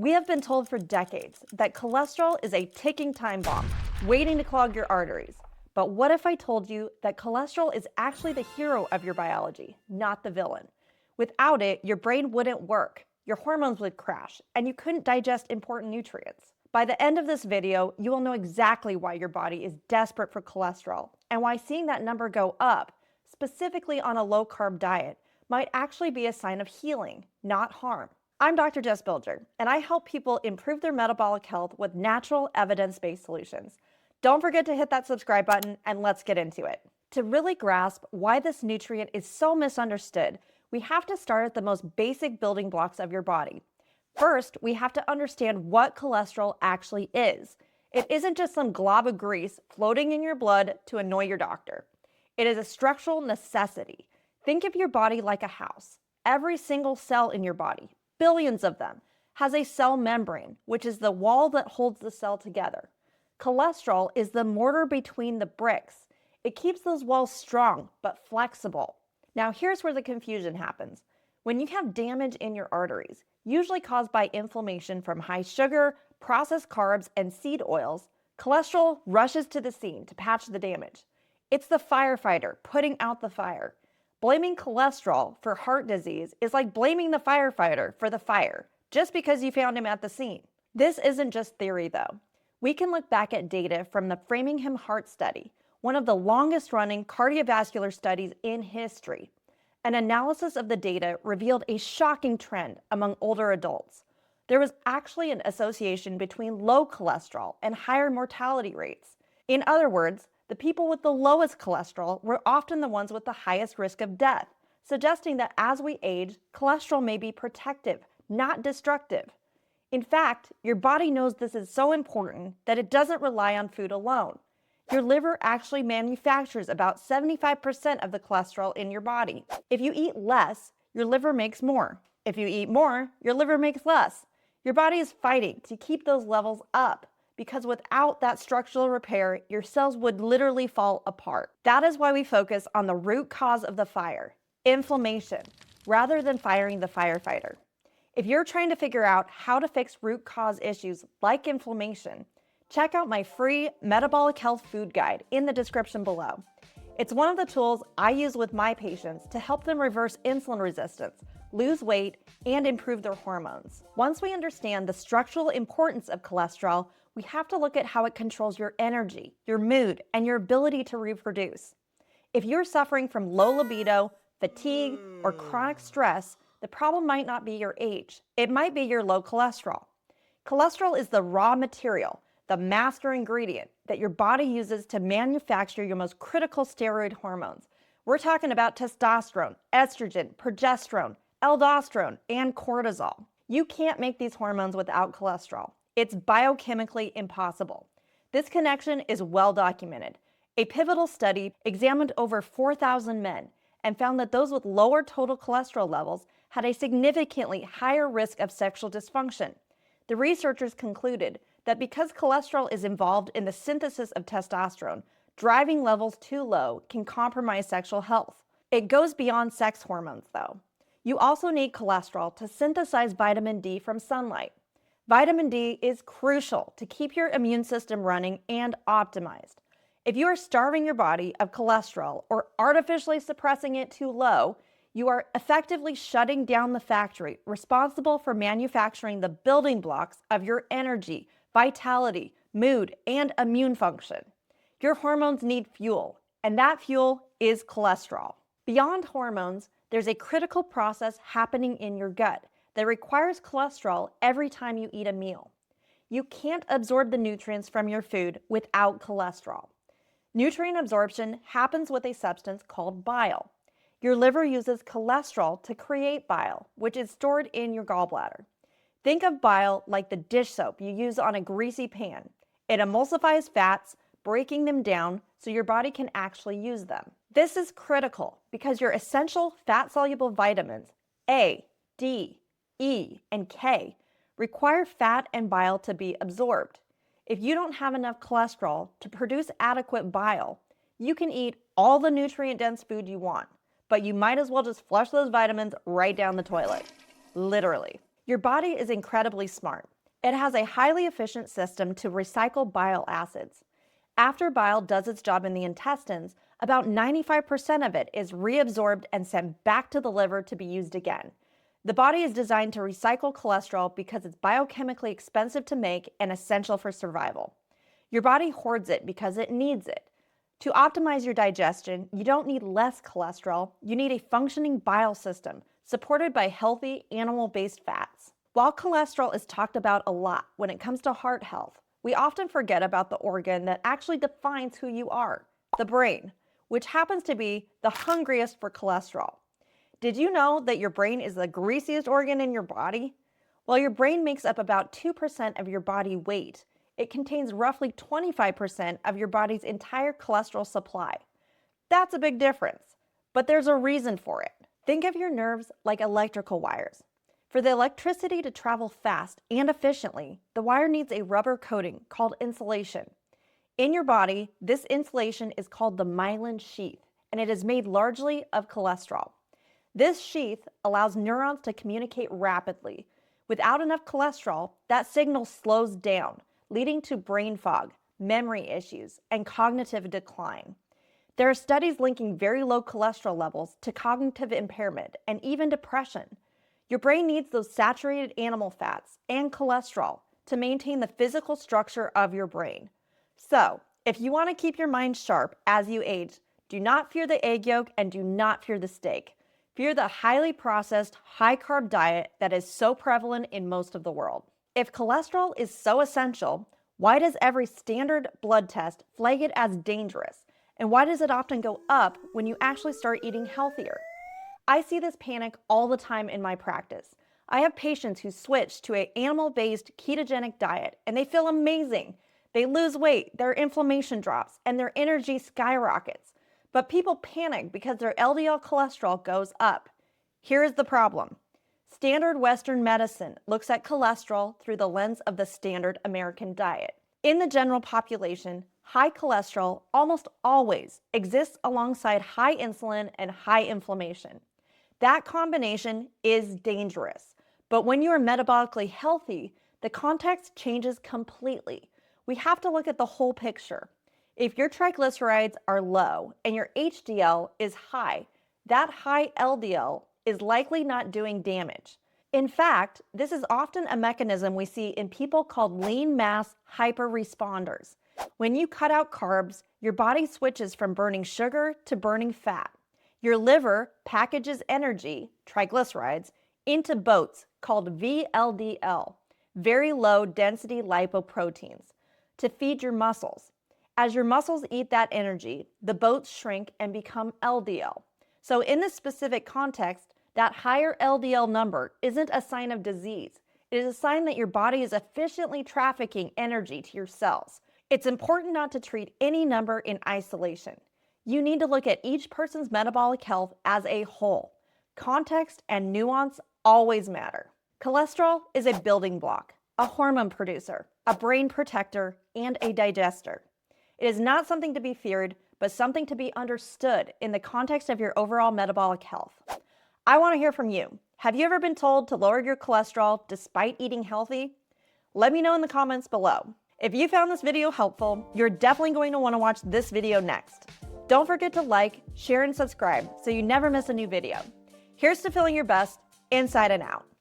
We have been told for decades that cholesterol is a ticking time bomb, waiting to clog your arteries. But what if I told you that cholesterol is actually the hero of your biology, not the villain? Without it, your brain wouldn't work, your hormones would crash, and you couldn't digest important nutrients. By the end of this video, you will know exactly why your body is desperate for cholesterol and why seeing that number go up, specifically on a low-carb diet, might actually be a sign of healing, not harm. I'm Dr. Jess Bilger, and I help people improve their metabolic health with natural, evidence-based solutions. Don't forget to hit that subscribe button, and let's get into it. To really grasp why this nutrient is so misunderstood, we have to start at the most basic building blocks of your body. First, we have to understand what cholesterol actually is. It isn't just some glob of grease floating in your blood to annoy your doctor. It is a structural necessity. Think of your body like a house. Every single cell in your body, billions of them, has a cell membrane, which is the wall that holds the cell together. Cholesterol is the mortar between the bricks. It keeps those walls strong but flexible. Now here's where the confusion happens. When you have damage in your arteries, usually caused by inflammation from high sugar, processed carbs, and seed oils, cholesterol rushes to the scene to patch the damage. It's the firefighter putting out the fire. Blaming cholesterol for heart disease is like blaming the firefighter for the fire, just because you found him at the scene. This isn't just theory though. We can look back at data from the Framingham Heart Study, one of the longest running cardiovascular studies in history. An analysis of the data revealed a shocking trend among older adults. There was actually an association between low cholesterol and higher mortality rates. In other words, the people with the lowest cholesterol were often the ones with the highest risk of death, suggesting that as we age, cholesterol may be protective, not destructive. In fact, your body knows this is so important that it doesn't rely on food alone. Your liver actually manufactures about 75% of the cholesterol in your body. If you eat less, your liver makes more. If you eat more, your liver makes less. Your body is fighting to keep those levels up because without that structural repair, your cells would literally fall apart. That is why we focus on the root cause of the fire, inflammation, rather than firing the firefighter. If you're trying to figure out how to fix root cause issues like inflammation, check out my free Metabolic Health Food Guide in the description below. It's one of the tools I use with my patients to help them reverse insulin resistance, lose weight, and improve their hormones. Once we understand the structural importance of cholesterol, we have to look at how it controls your energy, your mood, and your ability to reproduce. If you're suffering from low libido, fatigue, or chronic stress, the problem might not be your age. It might be your low cholesterol. Cholesterol is the raw material, the master ingredient that your body uses to manufacture your most critical steroid hormones. We're talking about testosterone, estrogen, progesterone, aldosterone, and cortisol. You can't make these hormones without cholesterol. It's biochemically impossible. This connection is well documented. A pivotal study examined over 4,000 men and found that those with lower total cholesterol levels had a significantly higher risk of sexual dysfunction. The researchers concluded that because cholesterol is involved in the synthesis of testosterone, driving levels too low can compromise sexual health. It goes beyond sex hormones, though. You also need cholesterol to synthesize vitamin D from sunlight. Vitamin D is crucial to keep your immune system running and optimized. If you are starving your body of cholesterol or artificially suppressing it too low, you are effectively shutting down the factory responsible for manufacturing the building blocks of your energy, vitality, mood, and immune function. Your hormones need fuel, and that fuel is cholesterol. Beyond hormones, there's a critical process happening in your gut that requires cholesterol every time you eat a meal. You can't absorb the nutrients from your food without cholesterol. Nutrient absorption happens with a substance called bile. Your liver uses cholesterol to create bile, which is stored in your gallbladder. Think of bile like the dish soap you use on a greasy pan. It emulsifies fats, breaking them down so your body can actually use them. This is critical because your essential fat-soluble vitamins, A, D, E, and K, require fat and bile to be absorbed. If you don't have enough cholesterol to produce adequate bile, you can eat all the nutrient-dense food you want, but you might as well just flush those vitamins right down the toilet. Literally. Your body is incredibly smart. It has a highly efficient system to recycle bile acids. After bile does its job in the intestines, about 95% of it is reabsorbed and sent back to the liver to be used again. The body is designed to recycle cholesterol because it's biochemically expensive to make and essential for survival. Your body hoards it because it needs it. To optimize your digestion, you don't need less cholesterol, you need a functioning bile system supported by healthy animal-based fats. While cholesterol is talked about a lot when it comes to heart health, we often forget about the organ that actually defines who you are, the brain, which happens to be the hungriest for cholesterol. Did you know that your brain is the greasiest organ in your body? While your brain makes up about 2% of your body weight, it contains roughly 25% of your body's entire cholesterol supply. That's a big difference, but there's a reason for it. Think of your nerves like electrical wires. For the electricity to travel fast and efficiently, the wire needs a rubber coating called insulation. In your body, this insulation is called the myelin sheath, and it is made largely of cholesterol. This sheath allows neurons to communicate rapidly. Without enough cholesterol, that signal slows down, leading to brain fog, memory issues, and cognitive decline. There are studies linking very low cholesterol levels to cognitive impairment and even depression. Your brain needs those saturated animal fats and cholesterol to maintain the physical structure of your brain. So, if you want to keep your mind sharp as you age, do not fear the egg yolk and do not fear the steak. Fear the highly processed, high-carb diet that is so prevalent in most of the world. If cholesterol is so essential, why does every standard blood test flag it as dangerous? And why does it often go up when you actually start eating healthier? I see this panic all the time in my practice. I have patients who switch to an animal-based ketogenic diet and they feel amazing. They lose weight, their inflammation drops, and their energy skyrockets. But people panic because their LDL cholesterol goes up. Here is the problem. Standard Western medicine looks at cholesterol through the lens of the standard American diet. In the general population, high cholesterol almost always exists alongside high insulin and high inflammation. That combination is dangerous. But when you are metabolically healthy, the context changes completely. We have to look at the whole picture. If your triglycerides are low and your HDL is high, that high LDL is likely not doing damage. In fact, this is often a mechanism we see in people called lean mass hyperresponders. When you cut out carbs, your body switches from burning sugar to burning fat. Your liver packages energy, triglycerides, into boats called VLDL, very low density lipoproteins, to feed your muscles. As your muscles eat that energy, the boats shrink and become LDL. So in this specific context, that higher LDL number isn't a sign of disease. It is a sign that your body is efficiently trafficking energy to your cells. It's important not to treat any number in isolation. You need to look at each person's metabolic health as a whole. Context and nuance always matter. Cholesterol is a building block, a hormone producer, a brain protector, and a digester. It is not something to be feared, but something to be understood in the context of your overall metabolic health. I want to hear from you. Have you ever been told to lower your cholesterol despite eating healthy? Let me know in the comments below. If you found this video helpful, you're definitely going to want to watch this video next. Don't forget to like, share, and subscribe so you never miss a new video. Here's to feeling your best inside and out.